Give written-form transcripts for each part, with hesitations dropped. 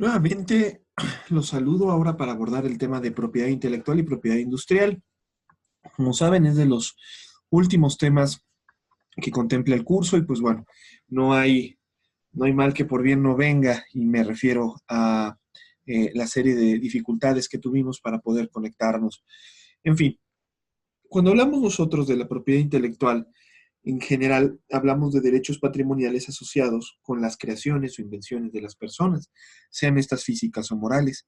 Nuevamente, los saludo ahora para abordar el tema de propiedad intelectual y propiedad industrial. Como saben, es de los últimos temas que contempla el curso y pues bueno, no hay, no hay mal que por bien no venga y me refiero a la serie de dificultades que tuvimos para poder conectarnos. En fin, cuando hablamos nosotros de la propiedad intelectual, en general hablamos de derechos patrimoniales asociados con las creaciones o invenciones de las personas, sean estas físicas o morales.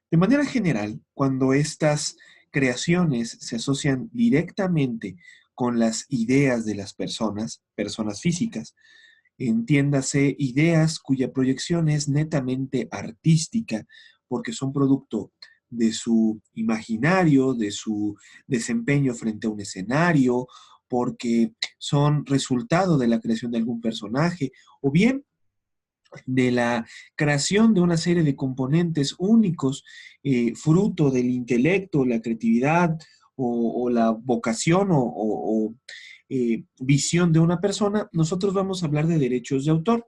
De manera general, cuando estas creaciones se asocian directamente con las ideas de las personas, personas físicas, entiéndase ideas cuya proyección es netamente artística, porque son producto de su imaginario, de su desempeño frente a un escenario, porque son resultado de la creación de algún personaje, o bien de la creación de una serie de componentes únicos, fruto del intelecto, la creatividad o la vocación o visión de una persona, nosotros vamos a hablar de derechos de autor.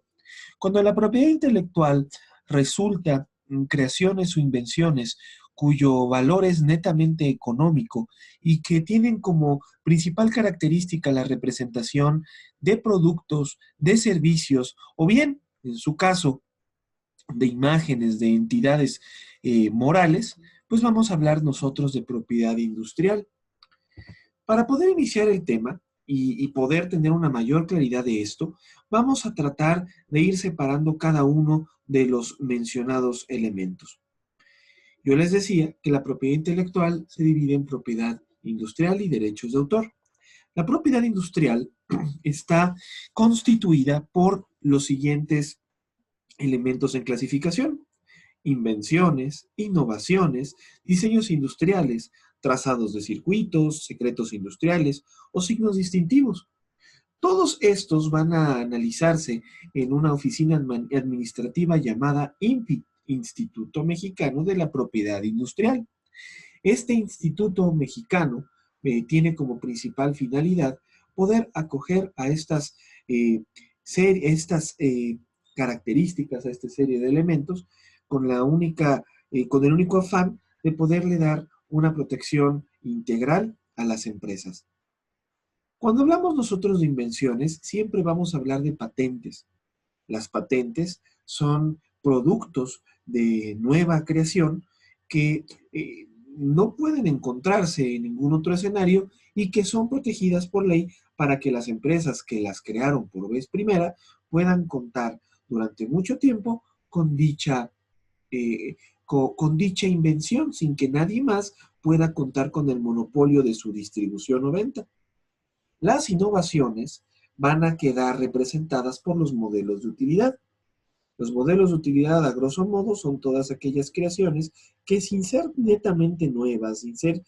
Cuando la propiedad intelectual resulta creaciones o invenciones cuyo valor es netamente económico y que tienen como principal característica la representación de productos, de servicios o bien, en su caso, de imágenes, de entidades morales, pues vamos a hablar nosotros de propiedad industrial. Para poder iniciar el tema y poder tener una mayor claridad de esto, vamos a tratar de ir separando cada uno de los mencionados elementos. Yo les decía que la propiedad intelectual se divide en propiedad industrial y derechos de autor. La propiedad industrial está constituida por los siguientes elementos en clasificación: invenciones, innovaciones, diseños industriales, trazados de circuitos, secretos industriales o signos distintivos. Todos estos van a analizarse en una oficina administrativa llamada INPI, Instituto Mexicano de la Propiedad Industrial. Este instituto mexicano tiene como principal finalidad poder acoger a estas características, a esta serie de elementos, con el único afán de poderle dar una protección integral a las empresas. Cuando hablamos nosotros de invenciones, siempre vamos a hablar de patentes. Las patentes son productos de nueva creación que no pueden encontrarse en ningún otro escenario y que son protegidas por ley para que las empresas que las crearon por vez primera puedan contar durante mucho tiempo eh, con dicha invención sin que nadie más pueda contar con el monopolio de su distribución o venta. Las innovaciones van a quedar representadas por los modelos de utilidad. Los modelos de utilidad, a grosso modo, son todas aquellas creaciones que, sin ser netamente nuevas, sin ser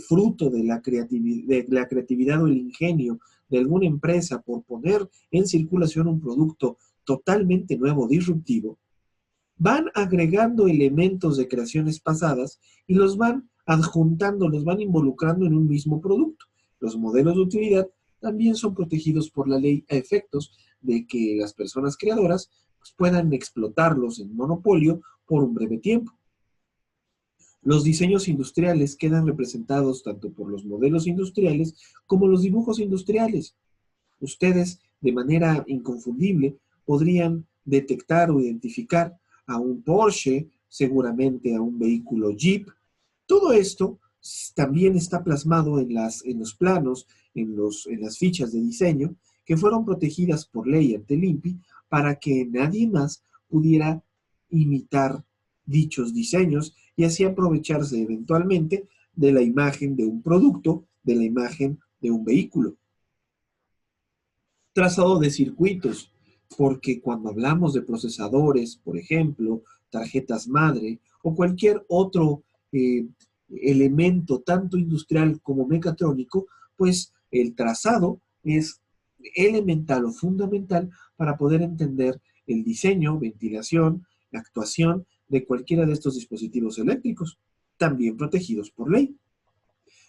fruto de la creatividad o el ingenio de alguna empresa por poner en circulación un producto totalmente nuevo, disruptivo, van agregando elementos de creaciones pasadas y los van adjuntando, los van involucrando en un mismo producto. Los modelos de utilidad también son protegidos por la ley a efectos de que las personas creadoras pues, puedan explotarlos en monopolio por un breve tiempo. Los diseños industriales quedan representados tanto por los modelos industriales como los dibujos industriales. Ustedes, de manera inconfundible, podrían detectar o identificar a un Porsche, seguramente a un vehículo Jeep. Todo esto también está plasmado en los planos, en las fichas de diseño, que fueron protegidas por ley ante el INPI para que nadie más pudiera imitar dichos diseños y así aprovecharse eventualmente de la imagen de un producto, de la imagen de un vehículo. Trazado de circuitos, porque cuando hablamos de procesadores, por ejemplo, tarjetas madre o cualquier otro elemento, tanto industrial como mecatrónico, pues el trazado es elemental o fundamental para poder entender el diseño, ventilación, la actuación de cualquiera de estos dispositivos eléctricos, también protegidos por ley.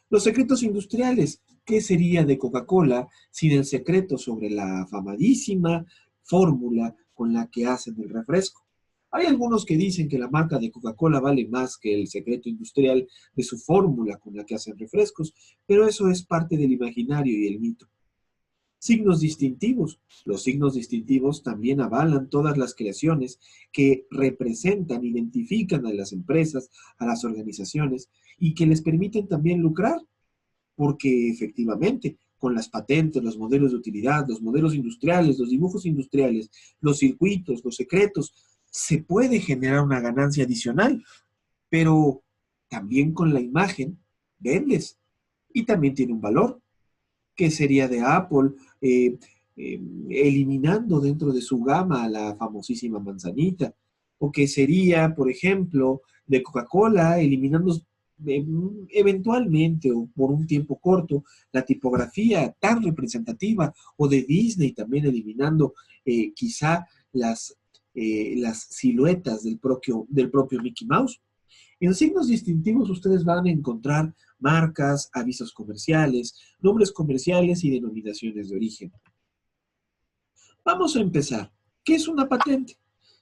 Los secretos industriales. ¿Qué sería de Coca-Cola sin el secreto sobre la famadísima fórmula con la que hacen el refresco? Hay algunos que dicen que la marca de Coca-Cola vale más que el secreto industrial de su fórmula con la que hacen refrescos, pero eso es parte del imaginario y el mito. Signos distintivos. Los signos distintivos también avalan todas las creaciones que representan, identifican a las empresas, a las organizaciones y que les permiten también lucrar, porque efectivamente, con las patentes, los modelos de utilidad, los modelos industriales, los dibujos industriales, los circuitos, los secretos, se puede generar una ganancia adicional, pero también con la imagen vendes y también tiene un valor. ¿Qué sería de Apple eh, eliminando dentro de su gama a la famosísima manzanita? ¿O qué sería, por ejemplo, de Coca-Cola eliminando eh, eventualmente o por un tiempo corto la tipografía tan representativa? ¿O de Disney también eliminando quizá las siluetas del propio Mickey Mouse? En signos distintivos ustedes van a encontrar marcas, avisos comerciales, nombres comerciales y denominaciones de origen. Vamos a empezar. ¿Qué es una patente?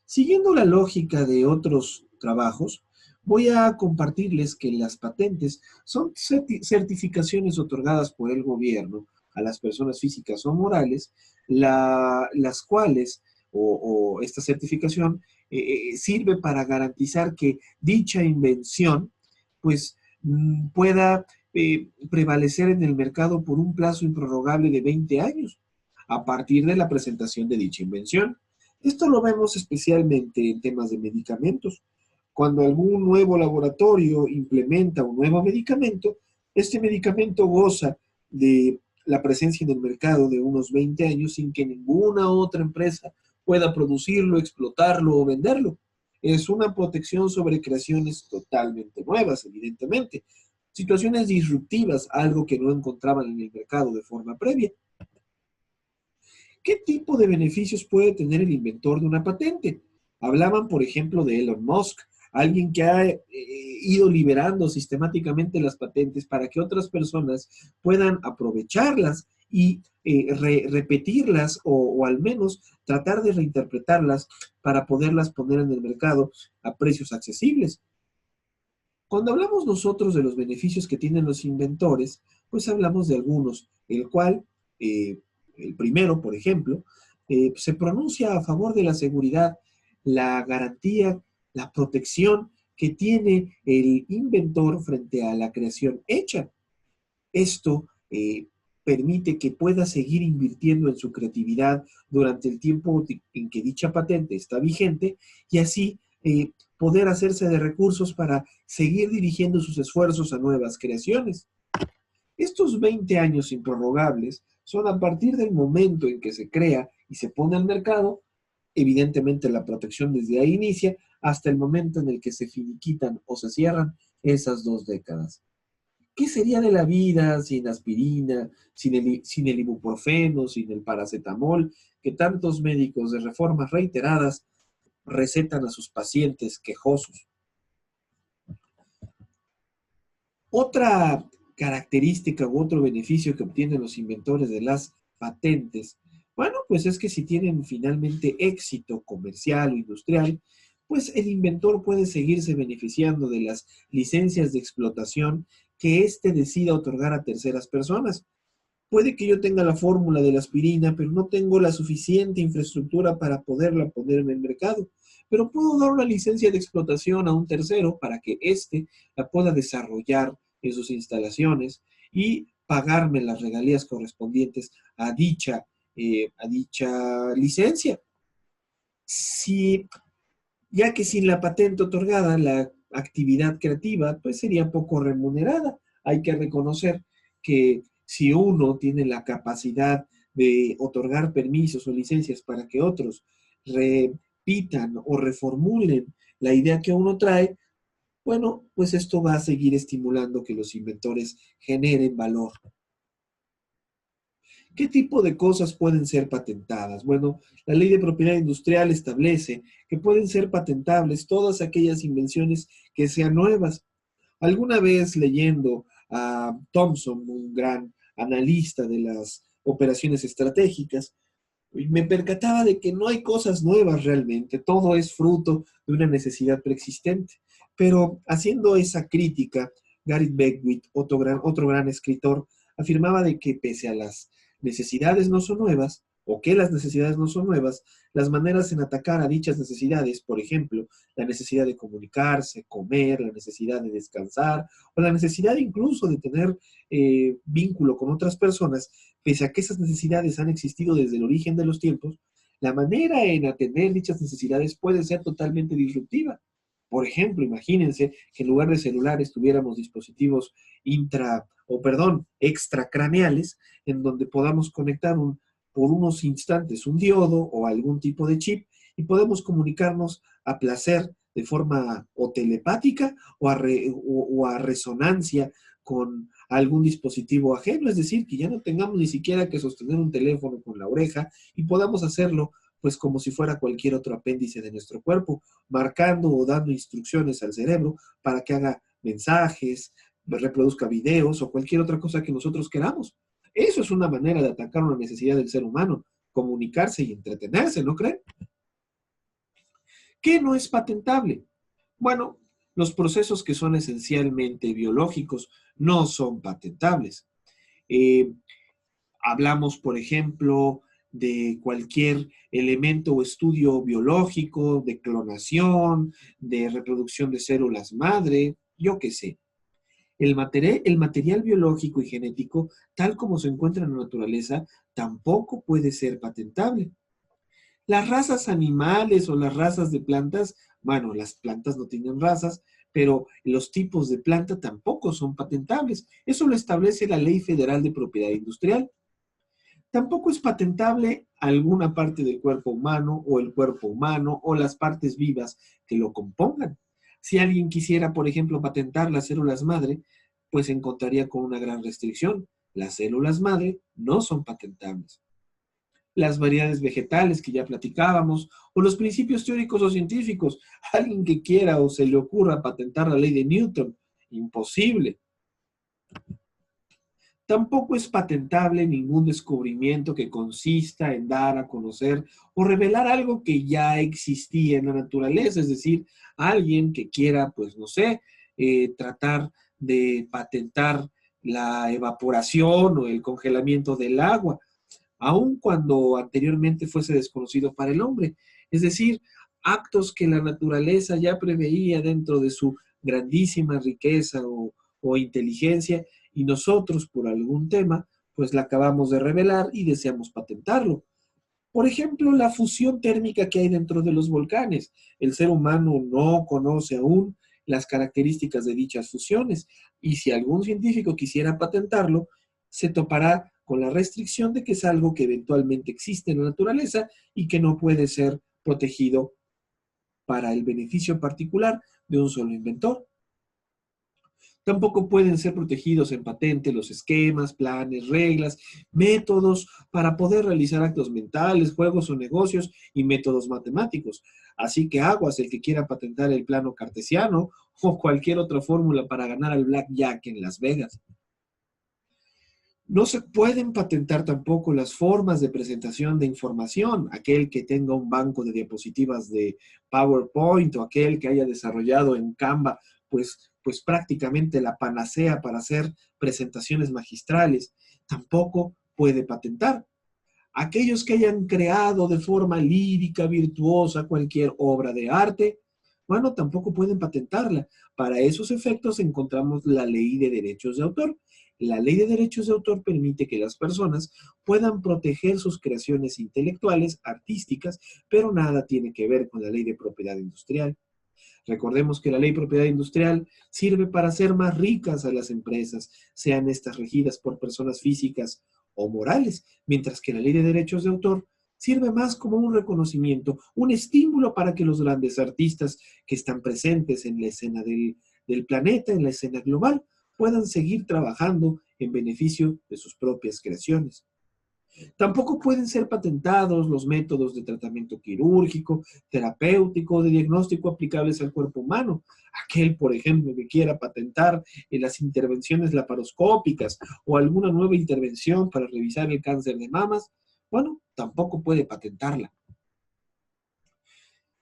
Siguiendo la lógica de otros trabajos, voy a compartirles que las patentes son certificaciones otorgadas por el gobierno a las personas físicas o morales, las cuales, o esta certificación, sirve para garantizar que dicha invención, pues, pueda prevalecer en el mercado por un plazo improrrogable de 20 años a partir de la presentación de dicha invención. Esto lo vemos especialmente en temas de medicamentos. Cuando algún nuevo laboratorio implementa un nuevo medicamento, este medicamento goza de la presencia en el mercado de unos 20 años sin que ninguna otra empresa pueda producirlo, explotarlo o venderlo. Es una protección sobre creaciones totalmente nuevas, evidentemente. Situaciones disruptivas, algo que no encontraban en el mercado de forma previa. ¿Qué tipo de beneficios puede tener el inventor de una patente? Hablaban, por ejemplo, de Elon Musk, alguien que ha ido liberando sistemáticamente las patentes para que otras personas puedan aprovecharlas y repetirlas o al menos tratar de reinterpretarlas para poderlas poner en el mercado a precios accesibles. Cuando hablamos nosotros de los beneficios que tienen los inventores, pues hablamos de algunos, el cual, eh, el primero, por ejemplo, se pronuncia a favor de la seguridad, la garantía, la protección que tiene el inventor frente a la creación hecha. Esto permite que pueda seguir invirtiendo en su creatividad durante el tiempo en que dicha patente está vigente y así poder hacerse de recursos para seguir dirigiendo sus esfuerzos a nuevas creaciones. Estos 20 años improrrogables son a partir del momento en que se crea y se pone al mercado, evidentemente la protección desde ahí inicia, hasta el momento en el que se finiquitan o se cierran esas 2 décadas. ¿Qué sería de la vida sin aspirina, sin el ibuprofeno, sin el paracetamol, que tantos médicos de reformas reiteradas recetan a sus pacientes quejosos? Otra característica u otro beneficio que obtienen los inventores de las patentes, bueno, pues es que si tienen finalmente éxito comercial o industrial, pues el inventor puede seguirse beneficiando de las licencias de explotación que éste decida otorgar a terceras personas. Puede que yo tenga la fórmula de la aspirina, pero no tengo la suficiente infraestructura para poderla poner en el mercado. Pero puedo dar una licencia de explotación a un tercero para que éste la pueda desarrollar en sus instalaciones y pagarme las regalías correspondientes a dicha licencia. Si, ya que sin la patente otorgada, la actividad creativa pues sería poco remunerada. Hay que reconocer que si uno tiene la capacidad de otorgar permisos o licencias para que otros repitan o reformulen la idea que uno trae, bueno, pues esto va a seguir estimulando que los inventores generen valor. ¿Qué tipo de cosas pueden ser patentadas? Bueno, la ley de propiedad industrial establece que pueden ser patentables todas aquellas invenciones que sean nuevas. Alguna vez leyendo a Thomson, un gran analista de las operaciones estratégicas, me percataba de que no hay cosas nuevas realmente, todo es fruto de una necesidad preexistente. Pero haciendo esa crítica, Gary Beckwith, otro gran escritor, afirmaba de que pese a las necesidades no son nuevas, o que las necesidades no son nuevas, las maneras en atacar a dichas necesidades, por ejemplo, la necesidad de comunicarse, comer, la necesidad de descansar, o la necesidad incluso de tener vínculo con otras personas, pese a que esas necesidades han existido desde el origen de los tiempos, la manera en atender dichas necesidades puede ser totalmente disruptiva. Por ejemplo, imagínense que en lugar de celulares tuviéramos dispositivos extracraneales, en donde podamos conectar por unos instantes un diodo o algún tipo de chip y podemos comunicarnos a placer de forma o telepática o a resonancia con algún dispositivo ajeno, es decir, que ya no tengamos ni siquiera que sostener un teléfono con la oreja y podamos hacerlo pues como si fuera cualquier otro apéndice de nuestro cuerpo, marcando o dando instrucciones al cerebro para que haga mensajes, reproduzca videos o cualquier otra cosa que nosotros queramos. Eso es una manera de atacar una necesidad del ser humano, comunicarse y entretenerse, ¿no creen? ¿Qué no es patentable? Bueno, los procesos que son esencialmente biológicos no son patentables. Eh, Hablamos, por ejemplo, de cualquier elemento o estudio biológico, de clonación, de reproducción de células madre, yo qué sé. El material biológico y genético, tal como se encuentra en la naturaleza, tampoco puede ser patentable. Las razas animales o las razas de plantas, bueno, las plantas no tienen razas, pero los tipos de planta tampoco son patentables. Eso lo establece la Ley Federal de Propiedad Industrial. Tampoco es patentable alguna parte del cuerpo humano o el cuerpo humano o las partes vivas que lo compongan. Si alguien quisiera, por ejemplo, patentar las células madre, pues se encontraría con una gran restricción. Las células madre no son patentables. Las variedades vegetales que ya platicábamos, o los principios teóricos o científicos. Alguien que quiera o se le ocurra patentar la ley de Newton, imposible. Tampoco es patentable ningún descubrimiento que consista en dar a conocer o revelar algo que ya existía en la naturaleza, es decir, alguien que quiera, pues no sé, tratar de patentar la evaporación o el congelamiento del agua, aun cuando anteriormente fuese desconocido para el hombre. Es decir, actos que la naturaleza ya preveía dentro de su grandísima riqueza o inteligencia y nosotros por algún tema, pues la acabamos de revelar y deseamos patentarlo. Por ejemplo, la fusión térmica que hay dentro de los volcanes. El ser humano no conoce aún las características de dichas fusiones y si algún científico quisiera patentarlo, se topará con la restricción de que es algo que eventualmente existe en la naturaleza y que no puede ser protegido para el beneficio particular de un solo inventor. Tampoco pueden ser protegidos en patente los esquemas, planes, reglas, métodos para poder realizar actos mentales, juegos o negocios y métodos matemáticos. Así que aguas el que quiera patentar el plano cartesiano o cualquier otra fórmula para ganar al blackjack en Las Vegas. No se pueden patentar tampoco las formas de presentación de información. Aquel que tenga un banco de diapositivas de PowerPoint o aquel que haya desarrollado en Canva, pues prácticamente la panacea para hacer presentaciones magistrales, tampoco puede patentar. Aquellos que hayan creado de forma lírica, virtuosa, cualquier obra de arte, bueno, tampoco pueden patentarla. Para esos efectos encontramos la ley de derechos de autor. La ley de derechos de autor permite que las personas puedan proteger sus creaciones intelectuales, artísticas, pero nada tiene que ver con la ley de propiedad industrial. Recordemos que la ley de propiedad industrial sirve para hacer más ricas a las empresas, sean estas regidas por personas físicas o morales, mientras que la ley de derechos de autor sirve más como un reconocimiento, un estímulo para que los grandes artistas que están presentes en la escena del planeta, en la escena global, puedan seguir trabajando en beneficio de sus propias creaciones. Tampoco pueden ser patentados los métodos de tratamiento quirúrgico, terapéutico, de diagnóstico aplicables al cuerpo humano. Aquel, por ejemplo, que quiera patentar las intervenciones laparoscópicas o alguna nueva intervención para revisar el cáncer de mamas, bueno, tampoco puede patentarla.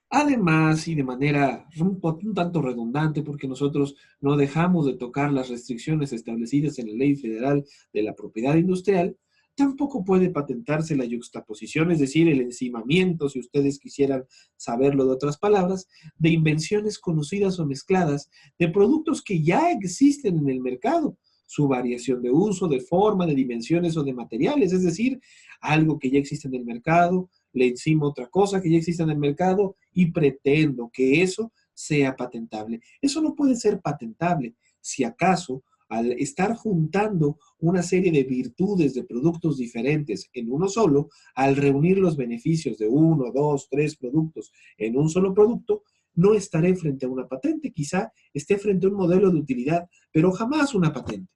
Además, y de manera un tanto redundante, porque nosotros no dejamos de tocar las restricciones establecidas en la Ley Federal de la Propiedad Industrial, tampoco puede patentarse la yuxtaposición, es decir, el encimamiento, si ustedes quisieran saberlo de otras palabras, de invenciones conocidas o mezcladas de productos que ya existen en el mercado, su variación de uso, de forma, de dimensiones o de materiales, es decir, algo que ya existe en el mercado, le encima otra cosa que ya existe en el mercado y pretendo que eso sea patentable. Eso no puede ser patentable si acaso al estar juntando una serie de virtudes de productos diferentes en uno solo, al reunir los beneficios de uno, dos, tres productos en un solo producto, no estaré frente a una patente, quizá esté frente a un modelo de utilidad, pero jamás una patente.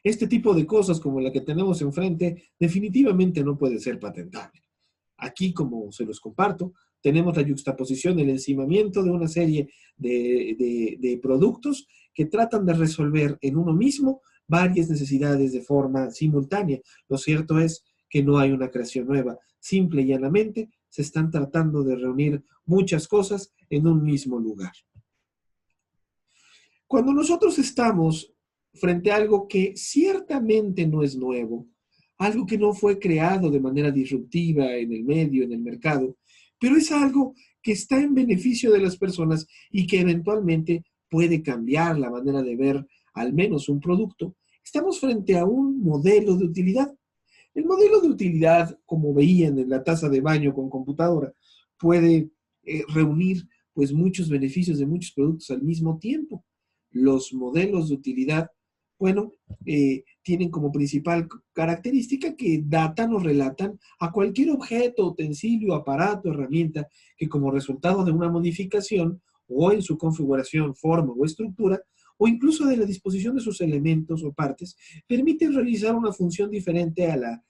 Este tipo de cosas como la que tenemos enfrente definitivamente no puede ser patentable. Aquí, como se los comparto, tenemos la yuxtaposición, el encimamiento de una serie de productos que tratan de resolver en uno mismo varias necesidades de forma simultánea. Lo cierto es que no hay una creación nueva. Simple y llanamente se están tratando de reunir muchas cosas en un mismo lugar. Cuando nosotros estamos frente a algo que ciertamente no es nuevo, algo que no fue creado de manera disruptiva en el medio, en el mercado, pero es algo que está en beneficio de las personas y que eventualmente puede cambiar la manera de ver al menos un producto, estamos frente a un modelo de utilidad. El modelo de utilidad, como veían en la taza de baño con computadora, puede reunir pues muchos beneficios de muchos productos al mismo tiempo. Los modelos de utilidad, bueno, tienen como principal característica que datan o relatan a cualquier objeto, utensilio, aparato, herramienta que como resultado de una modificación o en su configuración, forma o estructura, o incluso de la disposición de sus elementos o partes, permiten realizar una función diferente a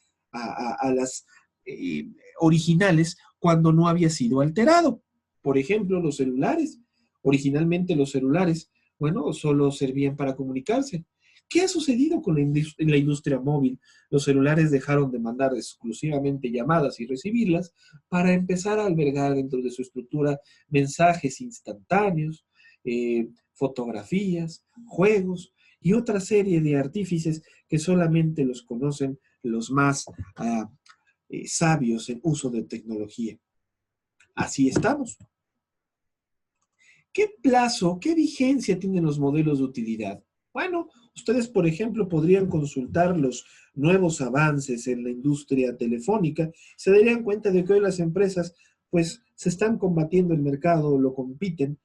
las eh, originales cuando no había sido alterado. Por ejemplo, los celulares. Originalmente los celulares, bueno, solo servían para comunicarse. ¿Qué ha sucedido con la industria móvil? Los celulares dejaron de mandar exclusivamente llamadas y recibirlas para empezar a albergar dentro de su estructura mensajes instantáneos, fotografías, juegos y otra serie de artífices que solamente los conocen los más sabios en uso de tecnología. Así estamos. ¿Qué plazo, qué vigencia tienen los modelos de utilidad? Bueno, ustedes, por ejemplo, podrían consultar los nuevos avances en la industria telefónica. Se darían cuenta de que hoy las empresas, pues, se están combatiendo el mercado, lo compiten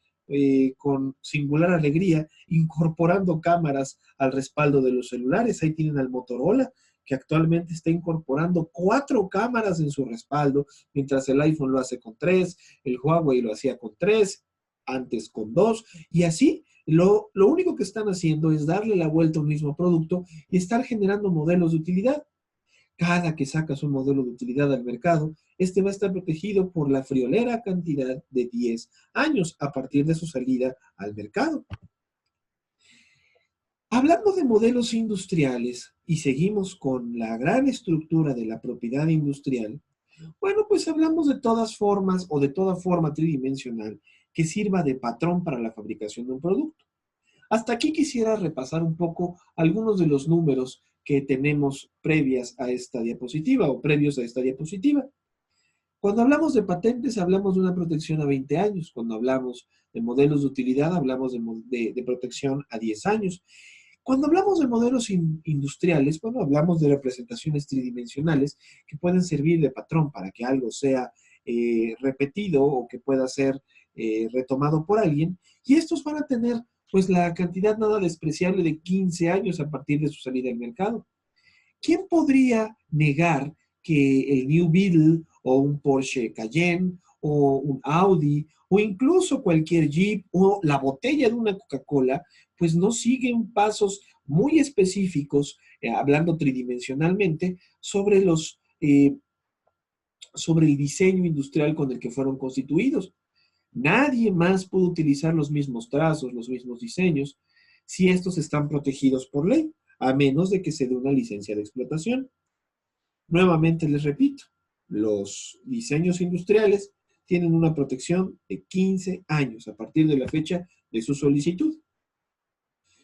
con singular alegría, incorporando cámaras al respaldo de los celulares. Ahí tienen al Motorola, que actualmente está incorporando 4 cámaras en su respaldo, mientras el iPhone lo hace con 3, el Huawei lo hacía con 3, antes con 2, y así lo único que están haciendo es darle la vuelta a un mismo producto y estar generando modelos de utilidad. Cada que sacas un modelo de utilidad al mercado, este va a estar protegido por la friolera cantidad de 10 años a partir de su salida al mercado. Hablando de modelos industriales, y seguimos con la gran estructura de la propiedad industrial, bueno, pues hablamos de todas formas o de toda forma tridimensional que sirva de patrón para la fabricación de un producto. Hasta aquí quisiera repasar un poco algunos de los números que tenemos previas a esta diapositiva o previos a esta diapositiva. Cuando hablamos de patentes, hablamos de una protección a 20 años. Cuando hablamos de modelos de utilidad, hablamos de protección a 10 años. Cuando hablamos de modelos industriales, bueno, hablamos de representaciones tridimensionales que pueden servir de patrón para que algo sea repetido o que pueda ser retomado por alguien. Y estos van a tener, pues, la cantidad nada despreciable de 15 años a partir de su salida al mercado. ¿Quién podría negar que el New Beetle o un Porsche Cayenne o un Audi o incluso cualquier Jeep o la botella de una Coca-Cola, pues no siguen pasos muy específicos, hablando tridimensionalmente, sobre el diseño industrial con el que fueron constituidos? Nadie más puede utilizar los mismos trazos, los mismos diseños, si estos están protegidos por ley, a menos de que se dé una licencia de explotación. Nuevamente les repito, los diseños industriales tienen una protección de 15 años a partir de la fecha de su solicitud.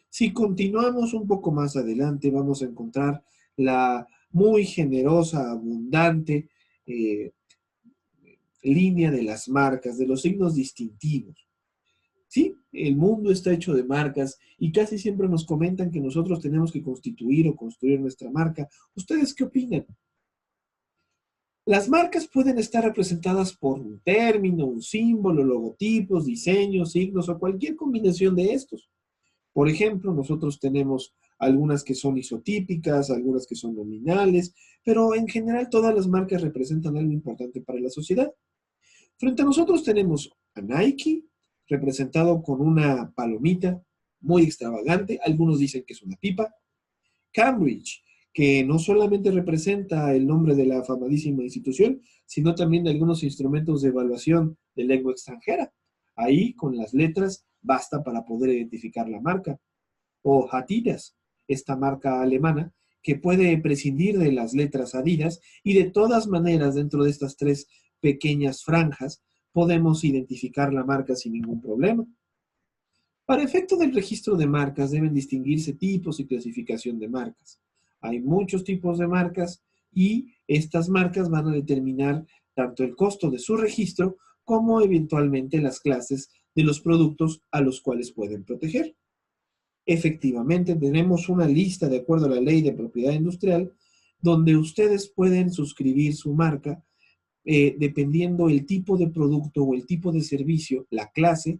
Si continuamos un poco más adelante, vamos a encontrar la muy generosa, abundante línea de las marcas, de los signos distintivos. Sí, el mundo está hecho de marcas y casi siempre nos comentan que nosotros tenemos que constituir o construir nuestra marca. ¿Ustedes qué opinan? Las marcas pueden estar representadas por un término, un símbolo, logotipos, diseños, signos o cualquier combinación de estos. Por ejemplo, nosotros tenemos algunas que son isotípicas, algunas que son nominales, pero en general todas las marcas representan algo importante para la sociedad. Frente a nosotros tenemos a Nike, representado con una palomita muy extravagante, algunos dicen que es una pipa. Cambridge, que no solamente representa el nombre de la afamadísima institución, sino también de algunos instrumentos de evaluación de lengua extranjera. Ahí, con las letras, basta para poder identificar la marca. O Adidas, esta marca alemana, que puede prescindir de las letras Adidas y de todas maneras, dentro de estas tres pequeñas franjas, podemos identificar la marca sin ningún problema. Para efecto del registro de marcas deben distinguirse tipos y clasificación de marcas. Hay muchos tipos de marcas y estas marcas van a determinar tanto el costo de su registro como eventualmente las clases de los productos a los cuales pueden proteger. Efectivamente, tenemos una lista de acuerdo a la Ley de Propiedad Industrial donde ustedes pueden suscribir su marca dependiendo el tipo de producto o el tipo de servicio, la clase,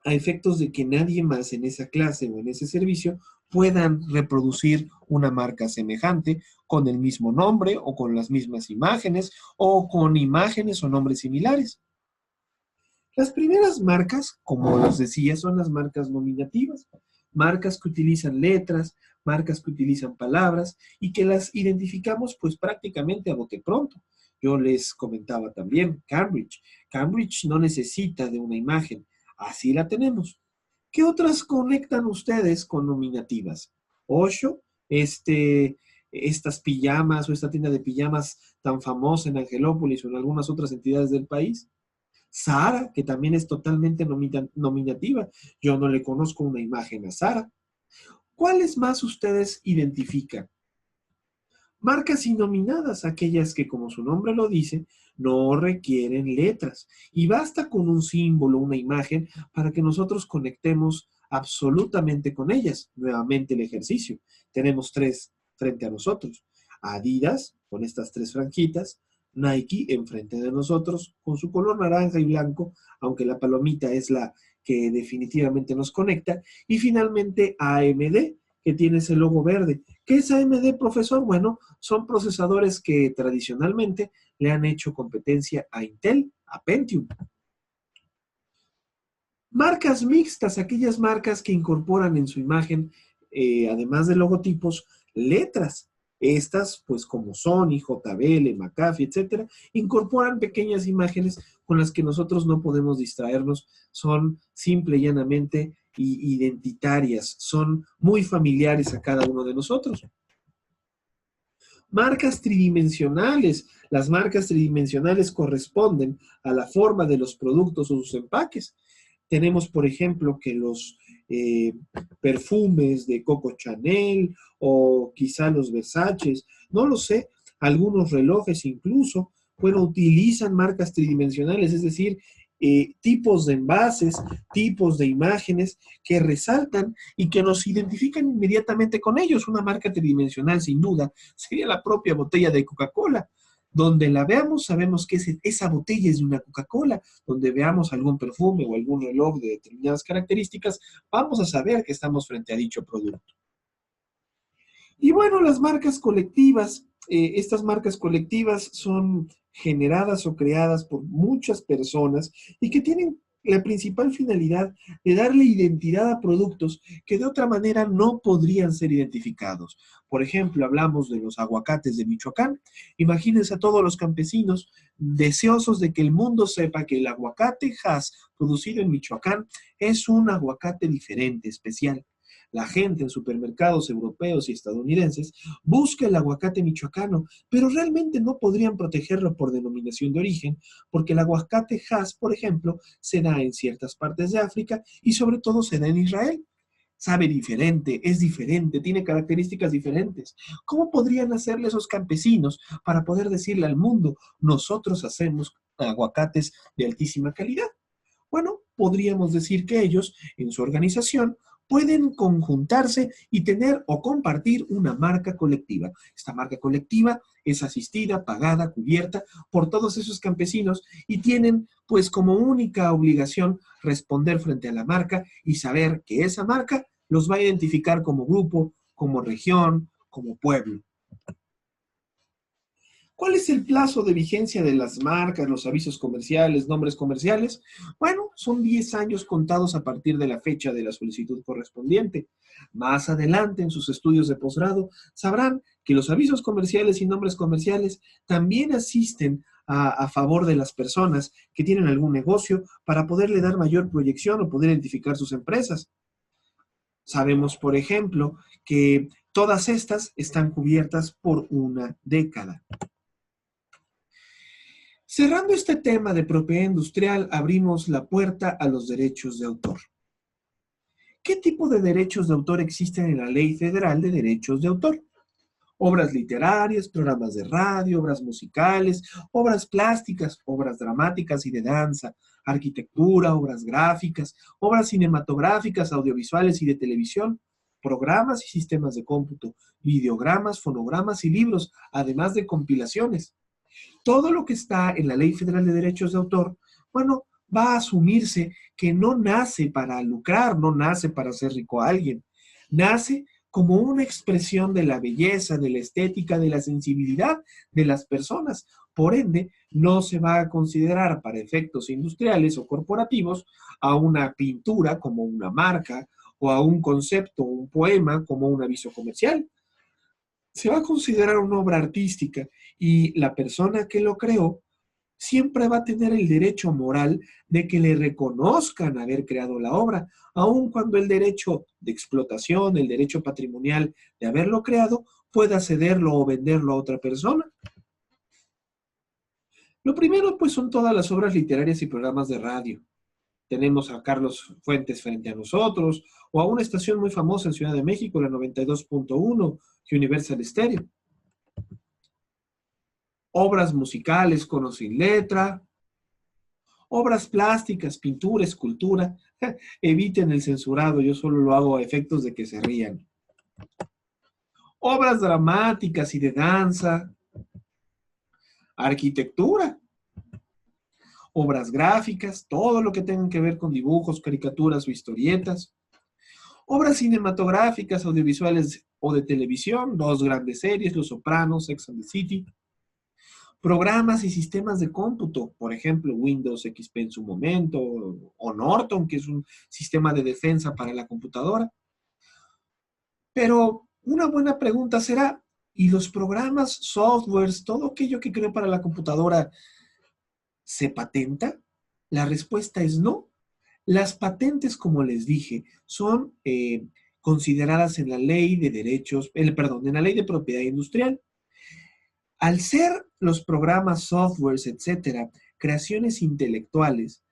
a efectos de que nadie más en esa clase o en ese servicio puedan reproducir una marca semejante con el mismo nombre o con las mismas imágenes o con imágenes o nombres similares. Las primeras marcas, como les decía, son las marcas nominativas, marcas que utilizan letras, marcas que utilizan palabras y que las identificamos pues prácticamente a bote pronto. Yo les comentaba también, Cambridge. Cambridge no necesita de una imagen, así la tenemos. ¿Qué otras conectan ustedes con nominativas? Osho, estas pijamas o esta tienda de pijamas tan famosa en Angelópolis o en algunas otras entidades del país. Sara, que también es totalmente nominativa. Yo no le conozco una imagen a Sara. ¿Cuáles más ustedes identifican? Marcas innominadas, aquellas que, como su nombre lo dice, no requieren letras. Y basta con un símbolo, una imagen, para que nosotros conectemos absolutamente con ellas. Nuevamente el ejercicio. Tenemos tres frente a nosotros. Adidas, con estas tres franjitas. Nike, enfrente de nosotros, con su color naranja y blanco, aunque la palomita es la que definitivamente nos conecta. Y finalmente AMD, que tiene ese logo verde. ¿Qué es AMD, profesor? Bueno, son procesadores que tradicionalmente le han hecho competencia a Intel, a Pentium. Marcas mixtas, aquellas marcas que incorporan en su imagen, además de logotipos, letras. Estas, pues como Sony, JBL, McAfee, etcétera, incorporan pequeñas imágenes con las que nosotros no podemos distraernos. Son simple y llanamente identitarias, son muy familiares a cada uno de nosotros. Marcas tridimensionales. Las marcas tridimensionales corresponden a la forma de los productos o sus empaques. Tenemos, por ejemplo, que los perfumes de Coco Chanel o quizá los Versaces, no lo sé, algunos relojes incluso, bueno, utilizan marcas tridimensionales, es decir, tipos de envases, tipos de imágenes que resaltan y que nos identifican inmediatamente con ellos. Una marca tridimensional, sin duda, sería la propia botella de Coca-Cola. Donde la veamos, sabemos que esa botella es de una Coca-Cola. Donde veamos algún perfume o algún reloj de determinadas características, vamos a saber que estamos frente a dicho producto. Y bueno, las marcas colectivas, estas marcas colectivas son generadas o creadas por muchas personas y que tienen la principal finalidad de darle identidad a productos que de otra manera no podrían ser identificados. Por ejemplo, hablamos de los aguacates de Michoacán. Imagínense a todos los campesinos deseosos de que el mundo sepa que el aguacate Hass producido en Michoacán es un aguacate diferente, especial. La gente en supermercados europeos y estadounidenses busca el aguacate michoacano, pero realmente no podrían protegerlo por denominación de origen, porque el aguacate Hass, por ejemplo, se da en ciertas partes de África y sobre todo se da en Israel. Sabe diferente, es diferente, tiene características diferentes. ¿Cómo podrían hacerle esos campesinos para poder decirle al mundo, nosotros hacemos aguacates de altísima calidad? Bueno, podríamos decir que ellos, en su organización, pueden conjuntarse y tener o compartir una marca colectiva. Esta marca colectiva es asistida, pagada, cubierta por todos esos campesinos y tienen pues como única obligación responder frente a la marca y saber que esa marca los va a identificar como grupo, como región, como pueblo. ¿Cuál es el plazo de vigencia de las marcas, los avisos comerciales, nombres comerciales? Bueno, son 10 años contados a partir de la fecha de la solicitud correspondiente. Más adelante, en sus estudios de posgrado, sabrán que los avisos comerciales y nombres comerciales también asisten a favor de las personas que tienen algún negocio para poderle dar mayor proyección o poder identificar sus empresas. Sabemos, por ejemplo, que todas estas están cubiertas por una década. Cerrando este tema de propiedad industrial, abrimos la puerta a los derechos de autor. ¿Qué tipo de derechos de autor existen en la Ley Federal de Derechos de Autor? Obras literarias, programas de radio, obras musicales, obras plásticas, obras dramáticas y de danza, arquitectura, obras gráficas, obras cinematográficas, audiovisuales y de televisión, programas y sistemas de cómputo, videogramas, fonogramas y libros, además de compilaciones. Todo lo que está en la Ley Federal de Derechos de Autor, bueno, va a asumirse que no nace para lucrar, no nace para hacer rico a alguien, nace como una expresión de la belleza, de la estética, de la sensibilidad de las personas. Por ende, no se va a considerar para efectos industriales o corporativos a una pintura como una marca o a un concepto, un poema como un aviso comercial. Se va a considerar una obra artística y la persona que lo creó siempre va a tener el derecho moral de que le reconozcan haber creado la obra, aun cuando el derecho de explotación, el derecho patrimonial de haberlo creado, pueda cederlo o venderlo a otra persona. Lo primero, pues, son todas las obras literarias y programas de radio. Tenemos a Carlos Fuentes frente a nosotros, o a una estación muy famosa en Ciudad de México, la 92.1, Universal Stereo. Obras musicales con o sin letra, obras plásticas, pintura, escultura. Eviten el censurado, yo solo lo hago a efectos de que se rían. Obras dramáticas y de danza, arquitectura, obras gráficas, todo lo que tenga que ver con dibujos, caricaturas o historietas, obras cinematográficas, audiovisuales o de televisión, dos grandes series, Los Sopranos, Sex and the City, programas y sistemas de cómputo, por ejemplo, Windows XP en su momento, o Norton, que es un sistema de defensa para la computadora. Pero una buena pregunta será, ¿y los programas, softwares, todo aquello que creo para la computadora, se patenta? La respuesta es no. Las patentes, como les dije, son consideradas en la ley de derechos, perdón, en la ley de propiedad industrial. Al ser los programas, softwares, etcétera, creaciones intelectuales,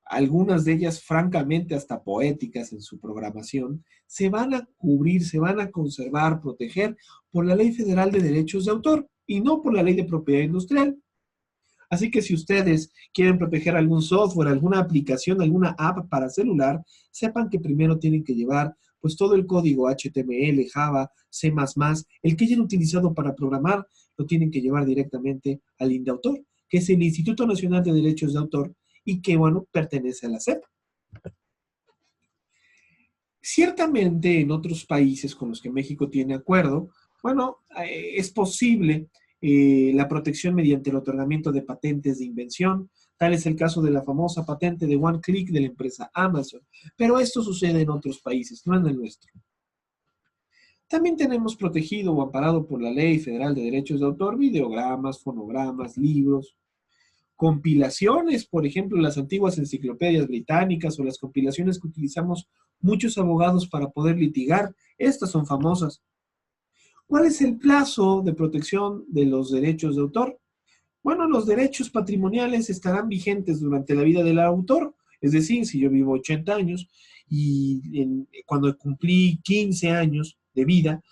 algunas de ellas francamente hasta poéticas en su programación, se van a cubrir, se van a conservar, proteger por la Ley Federal de Derechos de Autor y no por la Ley de Propiedad Industrial. Así que si ustedes quieren proteger algún software, alguna aplicación, alguna app para celular, sepan que primero tienen que llevar pues todo el código HTML, Java, C++, el que hayan utilizado para programar, lo tienen que llevar directamente al INDAUTOR, que es el Instituto Nacional de Derechos de Autor y que, bueno, pertenece a la SEP. Ciertamente en otros países con los que México tiene acuerdo, bueno, es posible la protección mediante el otorgamiento de patentes de invención. Tal es el caso de la famosa patente de One Click de la empresa Amazon. Pero esto sucede en otros países, no en el nuestro. También tenemos protegido o amparado por la Ley Federal de Derechos de Autor videogramas, fonogramas, libros. compilaciones, por ejemplo, las antiguas enciclopedias británicas o las compilaciones que utilizamos muchos abogados para poder litigar. Estas son famosas. ¿Cuál es el plazo de protección de los derechos de autor? Bueno, los derechos patrimoniales estarán vigentes durante la vida del autor, es decir, si yo vivo 80 años y cuando cumplí 15 años de vida,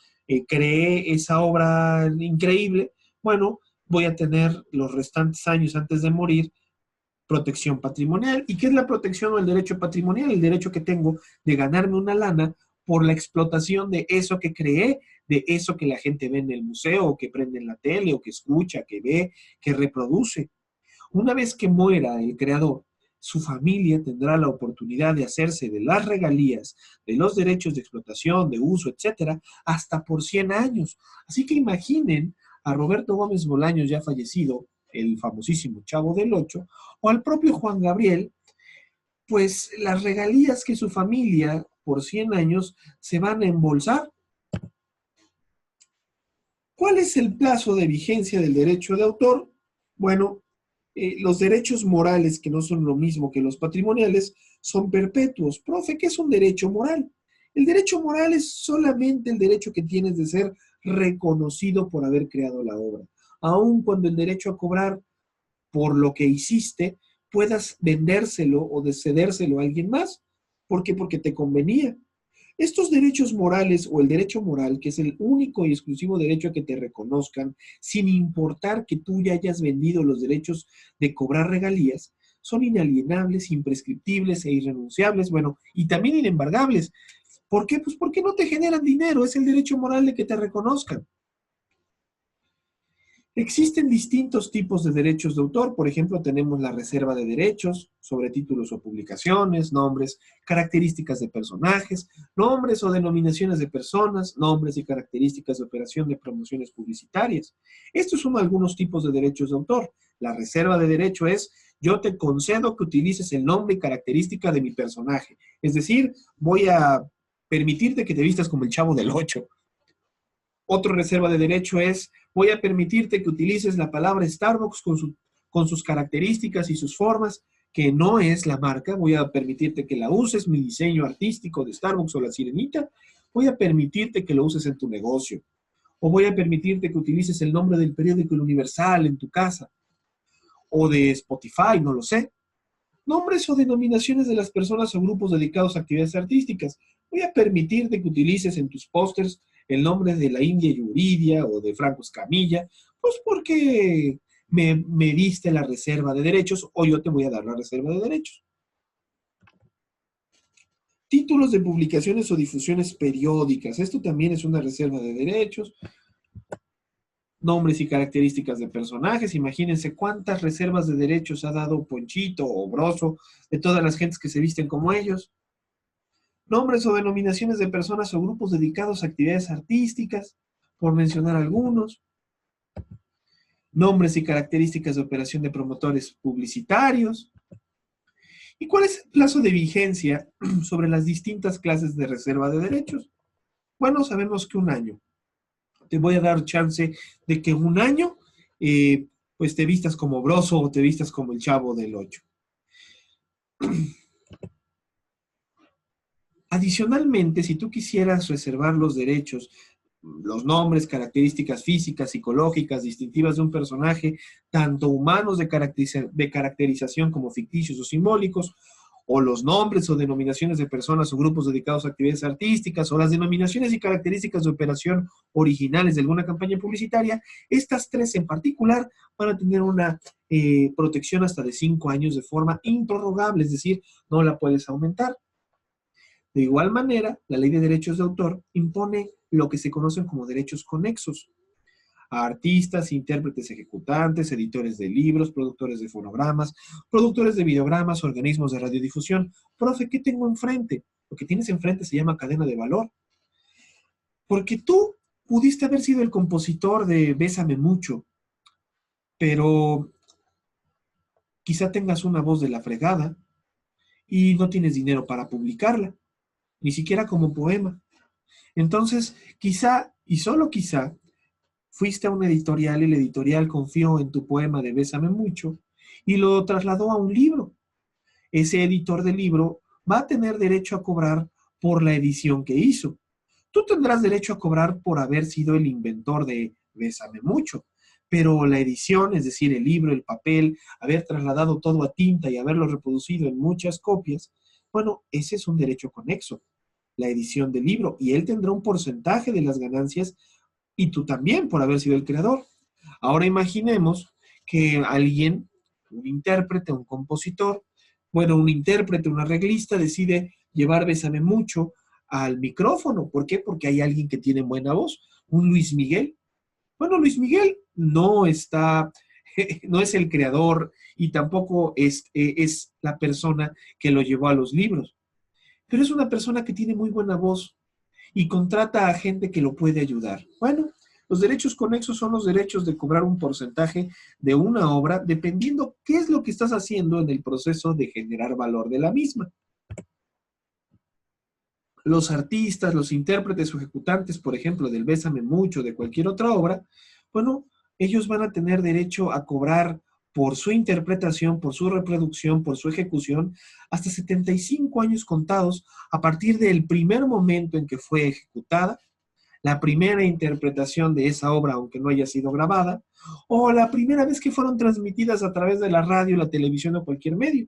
creé esa obra increíble, bueno, voy a tener los restantes años antes de morir protección patrimonial. ¿Y qué es la protección o el derecho patrimonial? El derecho que tengo de ganarme una lana por la explotación de eso que creé, de eso que la gente ve en el museo, o que prende en la tele, o que escucha, que ve, que reproduce. Una vez que muera el creador, su familia tendrá la oportunidad de hacerse de las regalías, de los derechos de explotación, de uso, etcétera, hasta por 100 años. Así que imaginen a Roberto Gómez Bolaños, ya fallecido, el famosísimo Chavo del Ocho, o al propio Juan Gabriel, pues las regalías que su familia por 100 años se van a embolsar. ¿Cuál es el plazo de vigencia del derecho de autor? Bueno, los derechos morales, que no son lo mismo que los patrimoniales, son perpetuos. Profe, ¿qué es un derecho moral? El derecho moral es solamente el derecho que tienes de ser reconocido por haber creado la obra, aun cuando el derecho a cobrar por lo que hiciste puedas vendérselo o de cedérselo a alguien más. ¿Por qué? Porque te convenía. Estos derechos morales o el derecho moral, que es el único y exclusivo derecho a que te reconozcan, sin importar que tú ya hayas vendido los derechos de cobrar regalías, son inalienables, imprescriptibles e irrenunciables, bueno, y también inembargables. ¿Por qué? Pues porque no te generan dinero, es el derecho moral de que te reconozcan. Existen distintos tipos de derechos de autor. Por ejemplo, tenemos la reserva de derechos sobre títulos o publicaciones, nombres, características de personajes, nombres o denominaciones de personas, nombres y características de operación de promociones publicitarias. Estos son algunos tipos de derechos de autor. La reserva de derecho es: yo te concedo que utilices el nombre y característica de mi personaje. Es decir, voy a permitirte que te vistas como el Chavo del Ocho. Otra reserva de derecho es: voy a permitirte que utilices la palabra Starbucks con sus características y sus formas, que no es la marca. Voy a permitirte que la uses, mi diseño artístico de Starbucks o la sirenita. Voy a permitirte que lo uses en tu negocio. O voy a permitirte que utilices el nombre del periódico El Universal en tu casa. O de Spotify, no lo sé. Nombres o denominaciones de las personas o grupos dedicados a actividades artísticas. Voy a permitirte que utilices en tus pósters el nombre de la India Yuridia o de Franco Escamilla, pues porque me diste la reserva de derechos o yo te voy a dar la reserva de derechos. Títulos de publicaciones o difusiones periódicas. Esto también es una reserva de derechos. Nombres y características de personajes. Imagínense cuántas reservas de derechos ha dado Ponchito o Broso de todas las gentes que se visten como ellos. Nombres o denominaciones de personas o grupos dedicados a actividades artísticas, por mencionar algunos. Nombres y características de operación de promotores publicitarios. ¿Y cuál es el plazo de vigencia sobre las distintas clases de reserva de derechos? Bueno, sabemos que 1 año. Te voy a dar chance de que 1 año pues te vistas como Broso o te vistas como el Chavo del Ocho. Adicionalmente, si tú quisieras reservar los derechos, los nombres, características físicas, psicológicas, distintivas de un personaje, tanto humanos de caracterización como ficticios o simbólicos, o los nombres o denominaciones de personas o grupos dedicados a actividades artísticas, o las denominaciones y características de operación originales de alguna campaña publicitaria, estas tres en particular van a tener una protección hasta de 5 años de forma improrrogable, es decir, no la puedes aumentar. De igual manera, la Ley de Derechos de Autor impone lo que se conocen como derechos conexos a artistas, intérpretes ejecutantes, editores de libros, productores de fonogramas, productores de videogramas, organismos de radiodifusión. Profe, ¿qué tengo enfrente? Lo que tienes enfrente se llama cadena de valor. Porque tú pudiste haber sido el compositor de Bésame Mucho, pero quizá tengas una voz de la fregada y no tienes dinero para publicarla, ni siquiera como poema. Entonces, quizá, y solo quizá, fuiste a una editorial y la editorial confió en tu poema de Bésame Mucho y lo trasladó a un libro. Ese editor del libro va a tener derecho a cobrar por la edición que hizo. Tú tendrás derecho a cobrar por haber sido el inventor de Bésame Mucho, pero la edición, es decir, el libro, el papel, haber trasladado todo a tinta y haberlo reproducido en muchas copias, bueno, ese es un derecho conexo, la edición del libro, y él tendrá un porcentaje de las ganancias y tú también por haber sido el creador. Ahora imaginemos que alguien, un intérprete, un compositor, bueno, un intérprete, un arreglista, decide llevar Bésame Mucho al micrófono. ¿Por qué? Porque hay alguien que tiene buena voz, un Luis Miguel. Bueno, Luis Miguel no está, no es el creador y tampoco es la persona que lo llevó a los libros, pero es una persona que tiene muy buena voz y contrata a gente que lo puede ayudar. Bueno, los derechos conexos son los derechos de cobrar un porcentaje de una obra dependiendo qué es lo que estás haciendo en el proceso de generar valor de la misma. Los artistas, los intérpretes o ejecutantes, por ejemplo, del Bésame Mucho, de cualquier otra obra, bueno, ellos van a tener derecho a cobrar por su interpretación, por su reproducción, por su ejecución, hasta 75 años contados a partir del primer momento en que fue ejecutada, la primera interpretación de esa obra, aunque no haya sido grabada, o la primera vez que fueron transmitidas a través de la radio, la televisión o cualquier medio.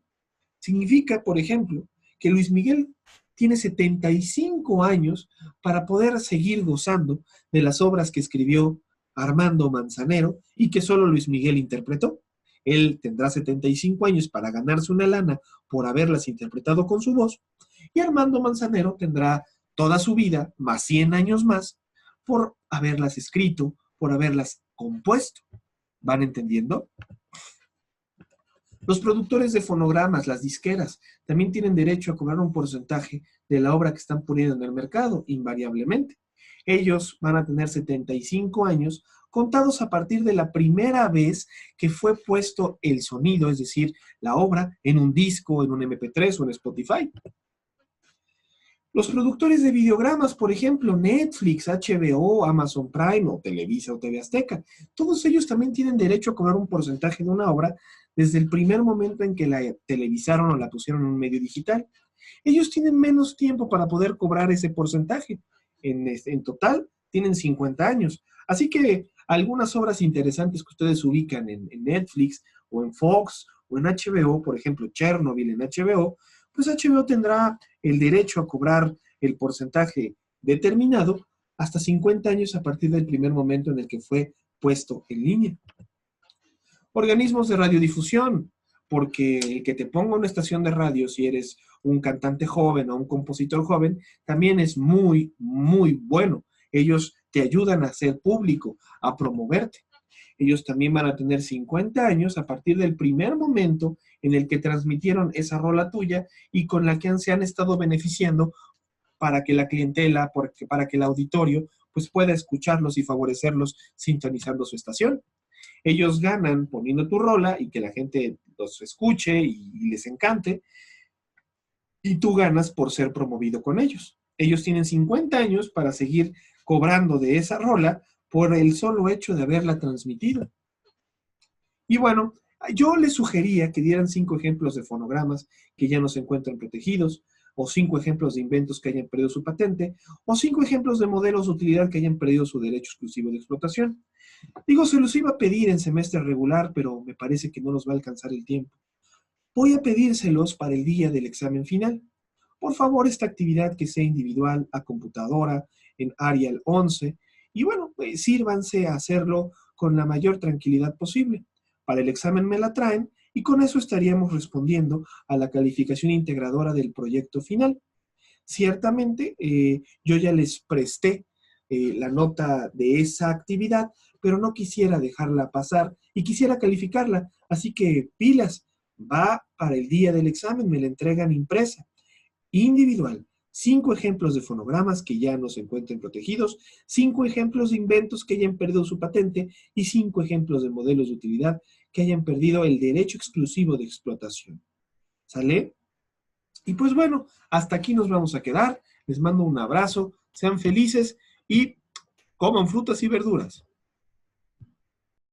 Significa, por ejemplo, que Luis Miguel tiene 75 años para poder seguir gozando de las obras que escribió Armando Manzanero y que solo Luis Miguel interpretó. Él tendrá 75 años para ganarse una lana por haberlas interpretado con su voz y Armando Manzanero tendrá toda su vida, más 100 años más, por haberlas escrito, por haberlas compuesto. ¿Van entendiendo? Los productores de fonogramas, las disqueras, también tienen derecho a cobrar un porcentaje de la obra que están poniendo en el mercado, invariablemente. Ellos van a tener 75 años contados a partir de la primera vez que fue puesto el sonido, es decir, la obra, en un disco, en un MP3 o en Spotify. Los productores de videogramas, por ejemplo, Netflix, HBO, Amazon Prime o Televisa o TV Azteca, todos ellos también tienen derecho a cobrar un porcentaje de una obra desde el primer momento en que la televisaron o la pusieron en un medio digital. Ellos tienen menos tiempo para poder cobrar ese porcentaje. En total, tienen 50 años. Así que algunas obras interesantes que ustedes ubican en Netflix o en Fox o en HBO, por ejemplo, Chernobyl en HBO, pues HBO tendrá el derecho a cobrar el porcentaje determinado hasta 50 años a partir del primer momento en el que fue puesto en línea. Organismos de radiodifusión, porque el que te ponga una estación de radio, si eres un cantante joven o un compositor joven, también es muy, muy bueno. Ellos te ayudan a ser público, a promoverte. Ellos también van a tener 50 años a partir del primer momento en el que transmitieron esa rola tuya y con la que se han estado beneficiando para que la clientela, para que el auditorio, pues pueda escucharlos y favorecerlos sintonizando su estación. Ellos ganan poniendo tu rola y que la gente los escuche y les encante, y tú ganas por ser promovido con ellos. Ellos tienen 50 años para seguir cobrando de esa rola por el solo hecho de haberla transmitido. Y bueno, yo les sugería que dieran 5 ejemplos de fonogramas que ya no se encuentran protegidos, o 5 ejemplos de inventos que hayan perdido su patente, o 5 ejemplos de modelos de utilidad que hayan perdido su derecho exclusivo de explotación. Digo, se los iba a pedir en semestre regular, pero me parece que no nos va a alcanzar el tiempo. Voy a pedírselos para el día del examen final. Por favor, esta actividad que sea individual a computadora en Arial 11 y bueno, pues, sírvanse a hacerlo con la mayor tranquilidad posible. Para el examen me la traen y con eso estaríamos respondiendo a la calificación integradora del proyecto final. Ciertamente, yo ya les presté la nota de esa actividad, pero no quisiera dejarla pasar y quisiera calificarla. Así que pilas, va para el día del examen, me la entregan impresa, individual. 5 ejemplos de fonogramas que ya no se encuentren protegidos, 5 ejemplos de inventos que hayan perdido su patente y 5 ejemplos de modelos de utilidad que hayan perdido el derecho exclusivo de explotación. ¿Sale? Y pues bueno, hasta aquí nos vamos a quedar. Les mando un abrazo, sean felices y coman frutas y verduras.